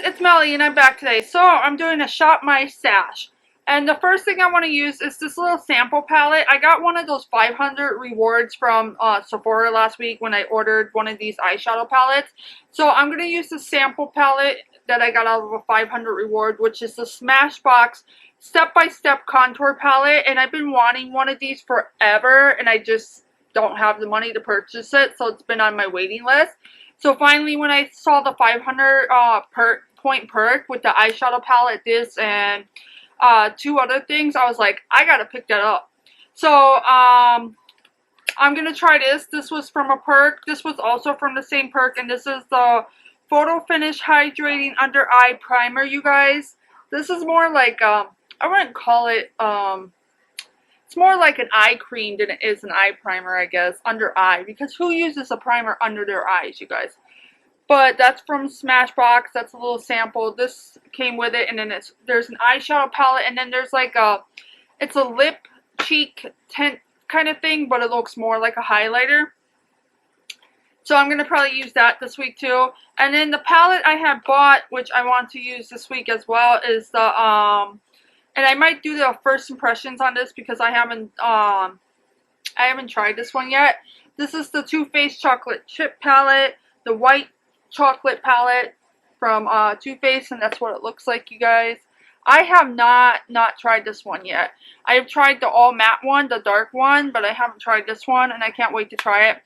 it's Melly and I'm back today. So I'm doing a shop my stash. And the first thing I want to use is this little sample palette. I got one of those 500 rewards from Sephora last week when I ordered one of these eyeshadow palettes. So I'm going to use the sample palette that I got out of a 500 reward, which is the Smashbox step-by-step contour palette. And I've been wanting one of these forever and I just don't have the money to purchase it. So it's been on my waiting list. So finally, when I saw the 500 point perk with the eyeshadow palette, this and two other things, I was like, I gotta pick that up. So I'm gonna try this. This was from a perk. This was also from the same perk, and this is the Photo Finish Hydrating Under Eye Primer, you guys. This is more like I wouldn't call it it's more like an eye cream than it is an eye primer, I guess, under eye. Because who uses a primer under their eyes, you guys? But that's from Smashbox. That's a little sample. This came with it. And then there's an eyeshadow palette. And then there's like it's a lip cheek tint kind of thing. But it looks more like a highlighter. So I'm going to probably use that this week too. And then the palette I have bought, which I want to use this week as well, is the and I might do the first impressions on this because I haven't tried this one yet. This is the Too Faced Chocolate Chip Palette, the white chocolate palette from Too Faced, and that's what it looks like, you guys. I have not tried this one yet. I have tried the all matte one, the dark one, but I haven't tried this one, and I can't wait to try it.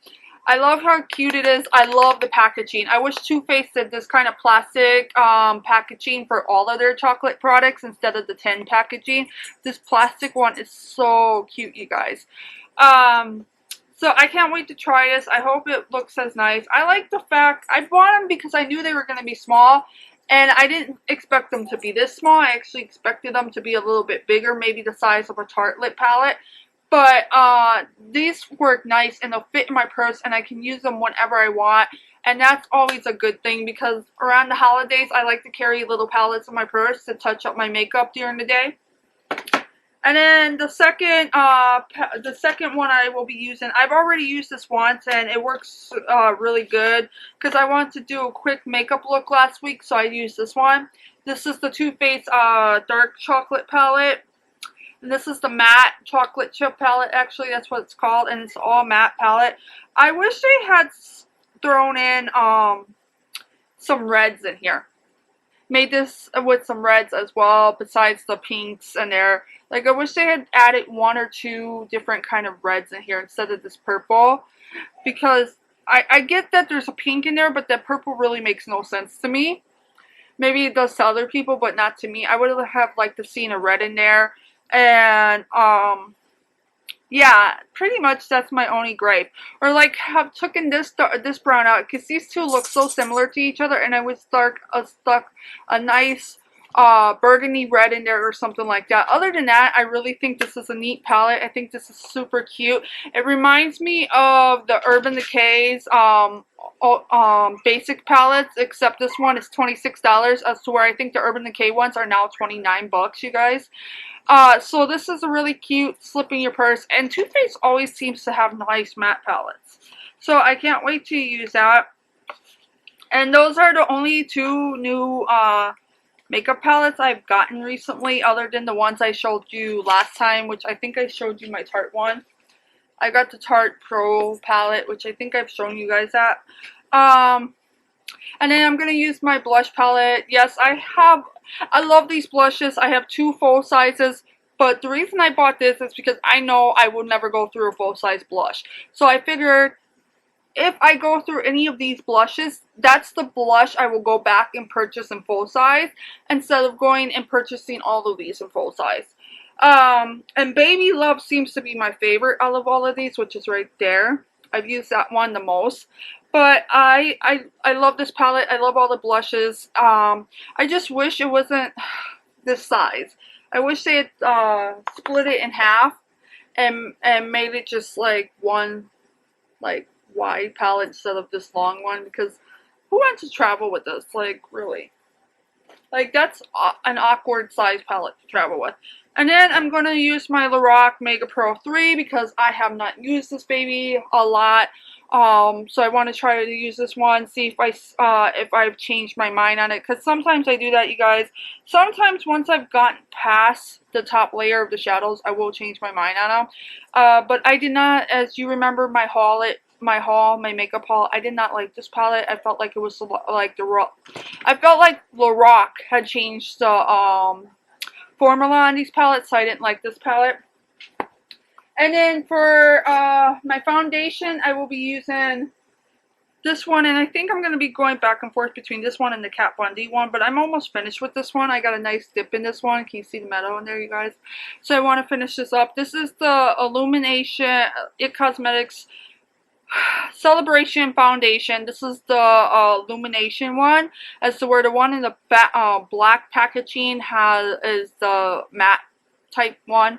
I love how cute it is. I love the packaging. I wish Too Faced did this kind of plastic packaging for all of their chocolate products instead of the tin packaging. This plastic one is so cute, you guys. So I can't wait to try this. I hope it looks as nice. I like the fact I bought them because I knew they were going to be small. And I didn't expect them to be this small. I actually expected them to be a little bit bigger, maybe the size of a Tarte lip palette. But these work nice and they'll fit in my purse and I can use them whenever I want. And that's always a good thing because around the holidays I like to carry little palettes in my purse to touch up my makeup during the day. And then the second one I will be using, I've already used this once and it works really good because I wanted to do a quick makeup look last week, so I used this one. This is the Too Faced Dark Chocolate Palette. And this is the matte chocolate chip palette. Actually, that's what it's called. And it's all matte palette. I wish they had thrown in some reds in here. Made this with some reds as well, besides the pinks in there. Like, I wish they had added one or two different kind of reds in here instead of this purple. Because I get that there's a pink in there, but that purple really makes no sense to me. Maybe it does to other people, but not to me. I would have liked to seen a red in there. And, yeah, pretty much that's my only gripe. Or, like, have taken this brown out, because these two look so similar to each other, and I would stuck a nice, burgundy red in there or something like that. Other than that, I really think this is a neat palette. I think this is super cute. It reminds me of the Urban Decay's, basic palettes, except this one is $26 as to where I think the Urban Decay ones are now 29 bucks, you guys. So this is a really cute slip in your purse, and Too Faced always seems to have nice matte palettes. So I can't wait to use that. And those are the only two new makeup palettes I've gotten recently, other than the ones I showed you last time, which I think I showed you my Tarte one. I got the Tarte Pro palette, which I think I've shown you guys that. And then I'm going to use my blush palette. Yes, I love these blushes. I have two full sizes. But the reason I bought this is because I know I will never go through a full-size blush. So I figured if I go through any of these blushes, that's the blush I will go back and purchase in full size instead of going and purchasing all of these in full size. And Baby Love seems to be my favorite out of all of these, which is right there. I've used that one the most. But I love this palette. I love all the blushes. I just wish it wasn't this size. I wish they had split it in half and made it just like one like wide palette instead of this long one, because who wants to travel with this? Like, really? Like, that's an awkward size palette to travel with. And then I'm going to use my Lorac Mega Pro 3 because I have not used this baby a lot. So I want to try to use this one, see if I've changed my mind on it, because sometimes I do that, you guys. Sometimes once I've gotten past the top layer of the shadows, I will change my mind on them. But I did not, as you remember my makeup haul, I did not like this palette. I felt like it was like I felt like Lorac had changed the formula on these palettes, so I didn't like this palette. And then for my foundation, I will be using this one, and I think I'm going to be going back and forth between this one and the Kat Von D one, but I'm almost finished with this one. I got a nice dip in this one. Can you see the metal in there, you guys? So I want to finish this up. This is the Illumination It Cosmetics Celebration Foundation. This is the Illumination one, as to where the one in the black packaging is the matte type one.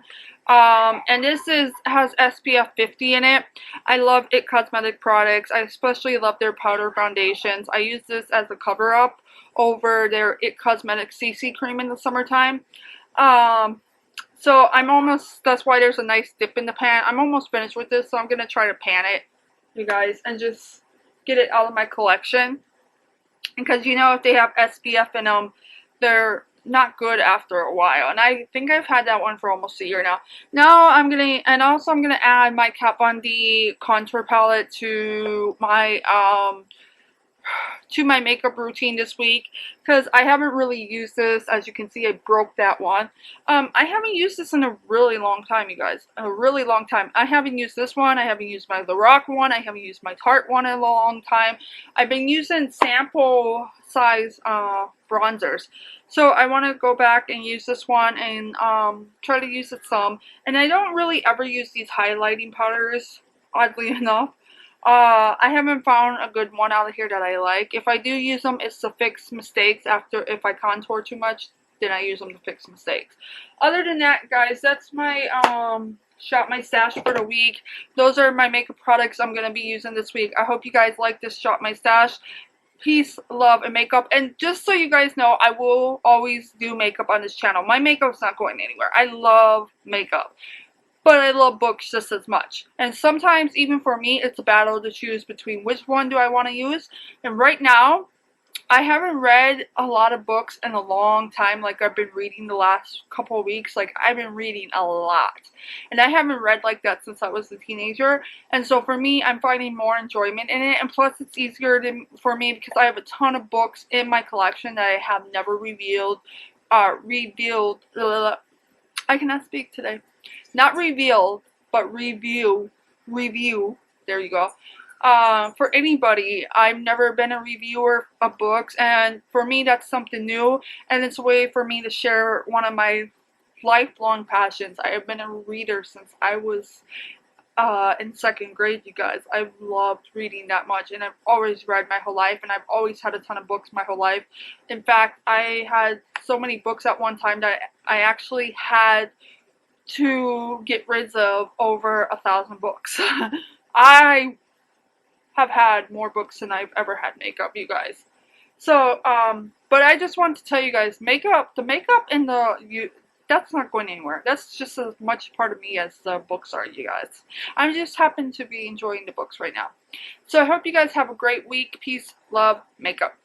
And this has SPF 50 in it. I love It Cosmetic products. I especially love their powder foundations. I use this as a cover up over their It Cosmetic CC cream in the summertime. So I'm almost, that's why there's a nice dip in the pan. I'm almost finished with this, so I'm going to try to pan it, you guys, and just get it out of my collection. Because, you know, if they have SPF in them, they're not good after a while. And I think I've had that one for almost a year now. Now I'm going to, and also I'm going to add my Kat Von D contour palette to my makeup routine this week, because I haven't really used this. As you can see, I broke that one. I haven't used this in a really long time, you guys. A really long time. I haven't used this one. I haven't used my Lorac one. I haven't used my Tarte one in a long time. I've been using sample size bronzers. So I want to go back and use this one and try to use it some. And I don't really ever use these highlighting powders, oddly enough. I haven't found a good one out of here that I like. If I do use them, it's to fix mistakes. After, if I contour too much, then I use them to fix mistakes. Other than that, guys, that's my Shop My Stash for the week. Those are my makeup products I'm going to be using this week. I hope you guys like this Shop My Stash. Peace, love, and makeup. And just so you guys know, I will always do makeup on this channel. My makeup's not going anywhere. I love makeup. But I love books just as much. And sometimes, even for me, it's a battle to choose between which one do I want to use. And right now, I haven't read a lot of books in a long time. Like, I've been reading the last couple of weeks. Like, I've been reading a lot. And I haven't read like that since I was a teenager. And so for me, I'm finding more enjoyment in it. And plus, it's easier for me because I have a ton of books in my collection that I have never revealed. I cannot speak today. Not revealed, but review. There you go. For anybody, I've never been a reviewer of books, and for me, that's something new, and it's a way for me to share one of my lifelong passions. I have been a reader since I was in 2nd grade, you guys. I've loved reading that much, and I've always read my whole life, and I've always had a ton of books my whole life. In fact, I had so many books at one time that I actually had to get rid of over 1,000 books. I have had more books than I've ever had makeup, you guys. So, but I just want to tell you guys, the makeup and that's not going anywhere. That's just as much part of me as the books are, you guys. I just happen to be enjoying the books right now. So I hope you guys have a great week. Peace, love, makeup.